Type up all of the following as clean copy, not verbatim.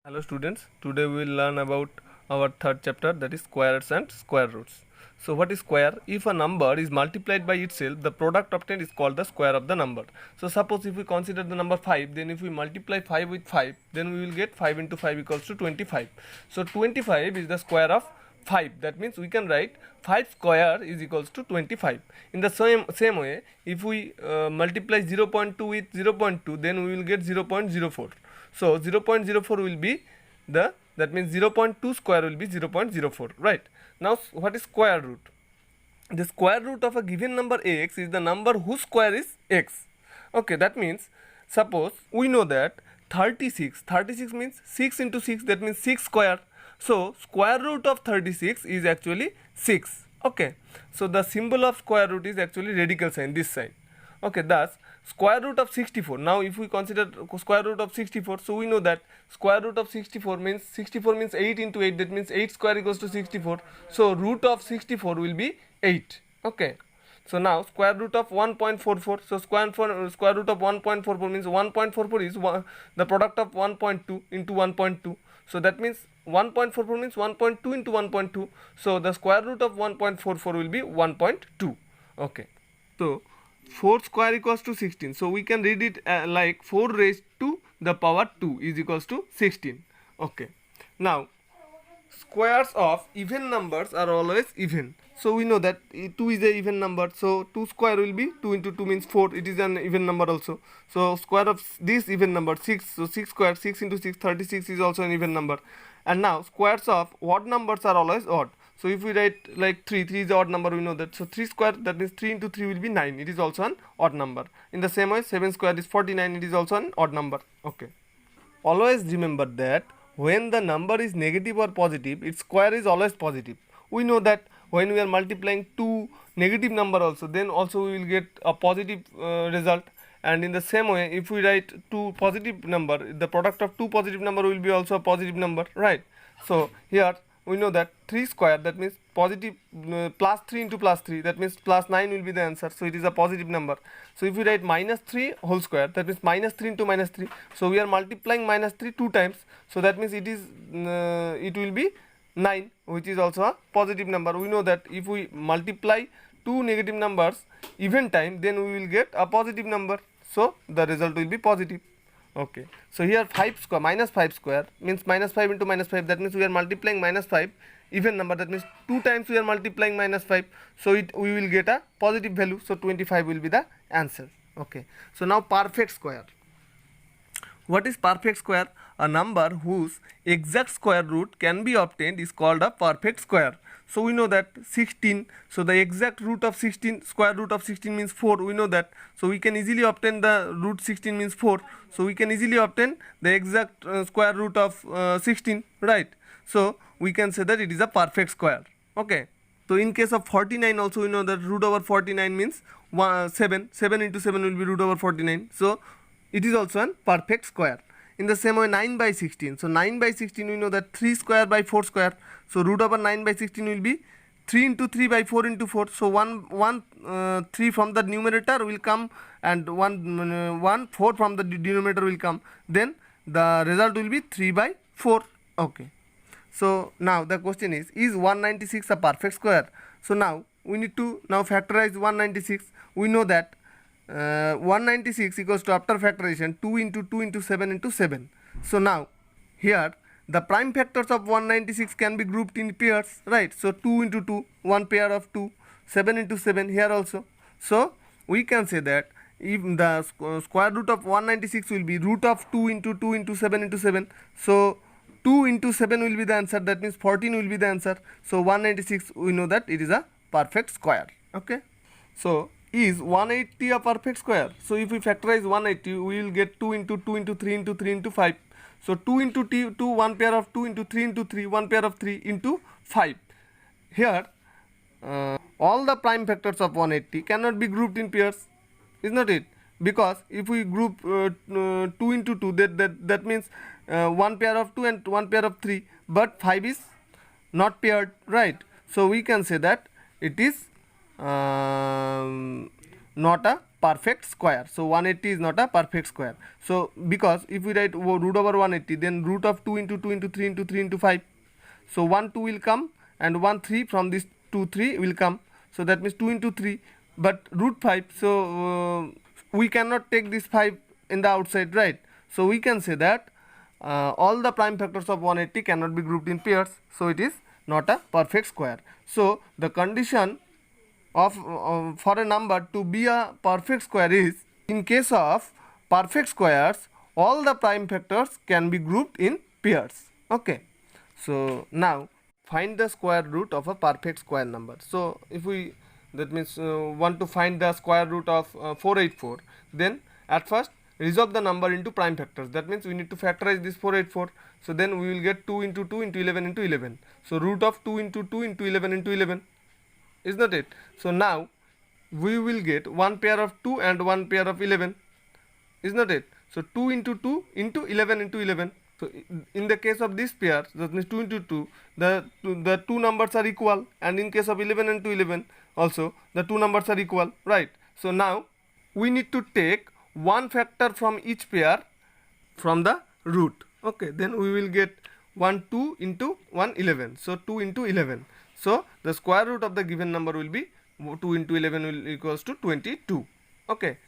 Hello students, today we will learn about our third chapter, that is squares and square roots. So what is square? If a number is multiplied by itself, the product obtained is called the square of the number. So suppose if we consider the number 5, then if we multiply 5 with 5, then we will get 5 into 5 equals to 25. So 25 is the square of 5. That means we can write 5 square is equals to 25. In the same way, if we multiply 0.2 with 0.2, then we will get 0.04. So 0.04 will be that means 0.2 square will be 0.04, right? Now what is square root? The square root of a given number x is the number whose square is x. Okay, that means suppose we know that 36 means 6 into 6, that means 6 square. So square root of 36 is actually 6. Okay, so the symbol of square root is actually radical sign, this sign. Okay, thus square root of 64. Now if we consider square root of 64, so we know that square root of 64 means 8 into 8, that means 8 square equals to 64. So root of 64 will be 8. Okay, so now square root of 1.44, so square root of 1.44 means 1.44 is the product of 1.2 into 1.2. So that means 1.44 means 1.2 into 1.2. So the square root of 1.44 will be 1.2. Okay, so 4 square equals to 16. So we can read it like 4 raised to the power 2 is equals to 16. Okay, now squares of even numbers are always even. So we know that 2 is a even number, so 2 square will be 2 into 2 means 4, it is an even number also. So square of this even number 6, so 6 square, 6 into 6, 36 is also an even number. And now squares of odd numbers are always odd. So if we write like 3 is the odd number, we know that. So 3 square, that means 3 into 3 will be 9, it is also an odd number. In the same way 7 square is 49, it is also an odd number. Okay, always remember that when the number is negative or positive, its square is always positive. We know that when we are multiplying two negative number also, then also we will get a positive result. And in the same way, if we write two positive number, the product of two positive number will be also a positive number, right? So here we know that 3 square, that means positive plus 3 into plus 3, that means plus 9 will be the answer. So it is a positive number. So if we write minus 3 whole square, that means minus 3 into minus 3. So we are multiplying minus 3 two times. So that means it will be 9, which is also a positive number. We know that if we multiply two negative numbers even time, then we will get a positive number. So the result will be positive. Okay, so here 5 square, minus 5 square means minus 5 into minus 5, that means we are multiplying minus 5 even number, that means 2 times we are multiplying minus 5, so we will get a positive value. So 25 will be the answer. Okay, so now perfect square. What is perfect square? A number whose exact square root can be obtained is called a perfect square. So we know that 16, so the exact root of 16, square root of 16 means 4, we know that. So we can easily obtain the root 16 means 4. So we can easily obtain the exact square root of 16, right? So we can say that it is a perfect square. Okay, so in case of 49 also, we know that root over 49 means 7 into 7 will be root over 49. So it is also a perfect square. In the same way 9 by 16, so 9 by 16 we know that 3 square by 4 square, so root over 9 by 16 will be 3 into 3 by 4 into 4. So 3 from the numerator will come, and 4 from the denominator will come, then the result will be 3 by 4. Okay, so now the question is 196 a perfect square? So now we need to now factorize 196. We know that 196 equals to, after factorization, 2 into 7 into 7. So now here the prime factors of 196 can be grouped in pairs, right? So 2 into 2, one pair of 2, 7 into 7 here also. So we can say that if the square root of 196 will be root of 2 into 7 into 7. So 2 into 7 will be the answer, that means 14 will be the answer. So 196, we know that it is a perfect square. Okay, so is 180 a perfect square? So if we factorize 180, we will get 2 into 2 into 3 into 3 into 5. So 2 into 2, one pair of 2 into 3 into 3, one pair of 3 into 5. Here all the prime factors of 180 cannot be grouped in pairs, is not it? Because if we group 2 into 2, that means one pair of 2 and one pair of 3, but 5 is not paired, right? So we can say that it is not a perfect square. So 180 is not a perfect square. So because if we write root over 180, then root of 2 into 2 into 3 into 3 into 5. So 1 2 will come, and 1 3 from this 2 3 will come. So that means 2 into 3, but root 5. So we cannot take this 5 in the outside, right? So we can say that all the prime factors of 180 cannot be grouped in pairs. So it is not a perfect square. So the condition of for a number to be a perfect square is, in case of perfect squares, all the prime factors can be grouped in pairs. Okay. So now find the square root of a perfect square number. So if we, that means want to find the square root of 484, then at first resolve the number into prime factors. That means we need to factorize this 484. So then we will get 2 into 2 into 11 into 11. So root of 2 into 2 into 11 into 11, is not it? So now we will get one pair of 2 and one pair of 11, is not it? So 2 into 2 into 11 into 11. So in the case of this pair, that means 2 into 2, the two numbers are equal, and in case of 11 into 11 also the two numbers are equal, right? So now we need to take one factor from each pair from the root. Okay, then we will get 1 2 into 1 11. So 2 into 11. So the square root of the given number will be 2 into 11 will equals to 22. Okay.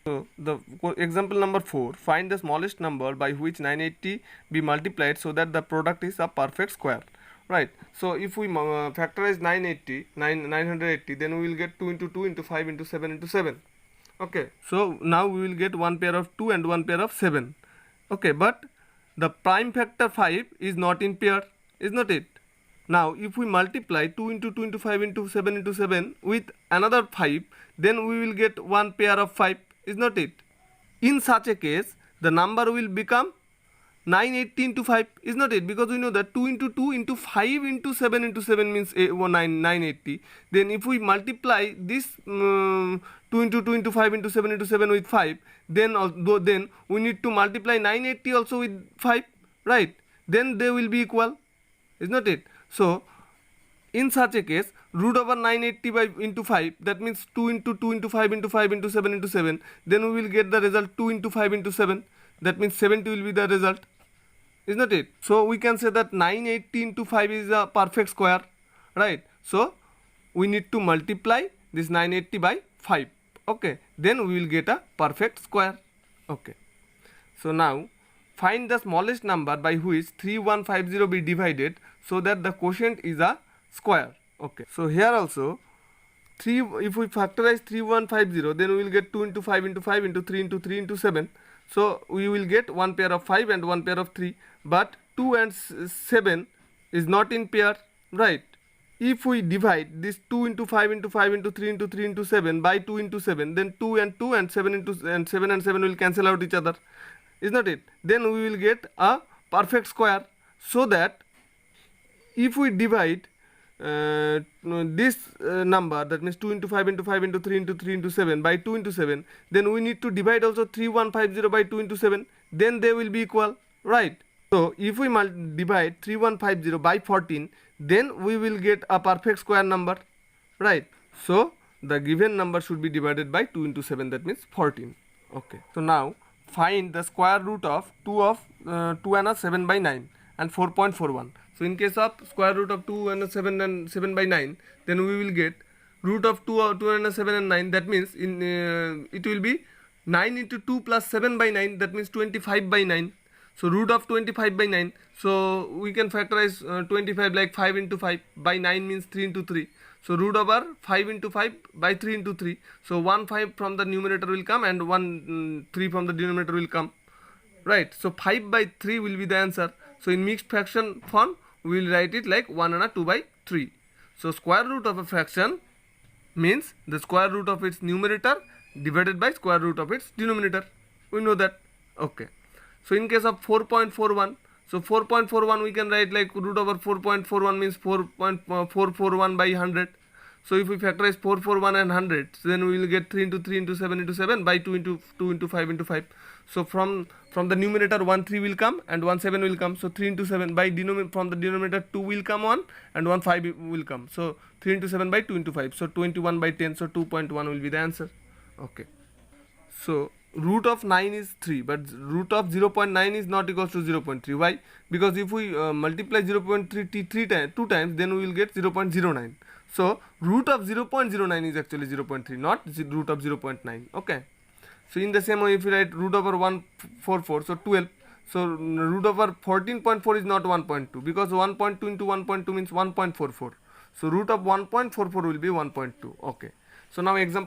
So the example number 4, find the smallest number by which 980 be multiplied so that the product is a perfect square. Right. So if we factorize 980, then we will get 2 into 2 into 5 into 7 into 7. Okay. So now we will get one pair of 2 and one pair of 7. Okay, but the prime factor 5 is not in pair, is not it? Now if we multiply 2 into 2 into 5 into 7 into 7 with another 5, then we will get one pair of 5, is not it? In such a case, the number will become 980 into 5, is not it? Because we know that 2 into 2 into 5 into 7 into 7 means 980. Then if we multiply this 2 into 2 into 5 into 7 into 7 with 5, then we need to multiply 980 also with 5, right? Then they will be equal, is not it? So in such a case, root over 980 by into 5, that means 2 into 2 into 5 into 5 into 7 into 7, then we will get the result 2 into 5 into 7, that means 70 will be the result, is not it? So we can say that 980 into 5 is a perfect square, right? So we need to multiply this 980 by 5. Okay, then we will get a perfect square. Okay, so now find the smallest number by which 3150 be divided so that the quotient is a square. Okay, so here also 3, if we factorize 3150, then we will get 2 into 5 into 5 into 3 into 3 into 7. So we will get one pair of 5 and one pair of 3, but 2 and 7 is not in pair, right? If we divide this 2 into 5 into 5 into 3 into 3 into 7 by 2 into 7, then 2 and 2 and 7 into and 7 and 7 will cancel out each other, is not it? Then we will get a perfect square. So that if we divide this number, that means 2 into 5 into 5 into 3 into 3 into 7 by 2 into 7, then we need to divide also 3150 by 2 into 7, then they will be equal, right? So if we divide 3150 by 14, then we will get a perfect square number, right? So the given number should be divided by 2 into 7, that means 14. Okay, so now find the square root of 2 and 7 by 9 and 4.41. So in case of square root of 2 and 7 by 9, then we will get root of 2 and 7 and 9. That means it will be 9 into 2 plus 7 by 9. That means 25 by 9. So root of 25 by 9. So we can factorize 25 like 5 into 5 by 9 means 3 into 3. So root over 5 into 5 by 3 into 3. So 1 5 from the numerator will come and 1 3 from the denominator will come. Right. So 5 by 3 will be the answer. So in mixed fraction form, we will write it like 1 and 2 by 3. So square root of a fraction means the square root of its numerator divided by square root of its denominator. We know that. Okay. So in case of 4.41, so 4.41 we can write like root over 4.41 means 4.441 by 100. So if we factorize 441 and 100, so then we will get 3 into 3 into 7 into 7 by 2 into 2 into 5 into 5. So from the numerator 1 3 will come and 1 7 will come. So 3 into 7 by from the denominator 2 will come 1 and 1 5 will come. So 3 into 7 by 2 into 5. So 21 by 10. So 2.1 will be the answer. Okay. So root of 9 is 3, but root of 0.9 is not equals to 0.3. Why? Because if we multiply 0.3 two times, then we will get 0.09. So root of 0.09 is actually 0.3, not root of 0.9. Okay. So in the same way, if you write root over 144, so 12. So root over 14.4 is not 1.2, because 1.2 into 1.2 means 1.44. So root of 1.44 will be 1.2. Okay. So now example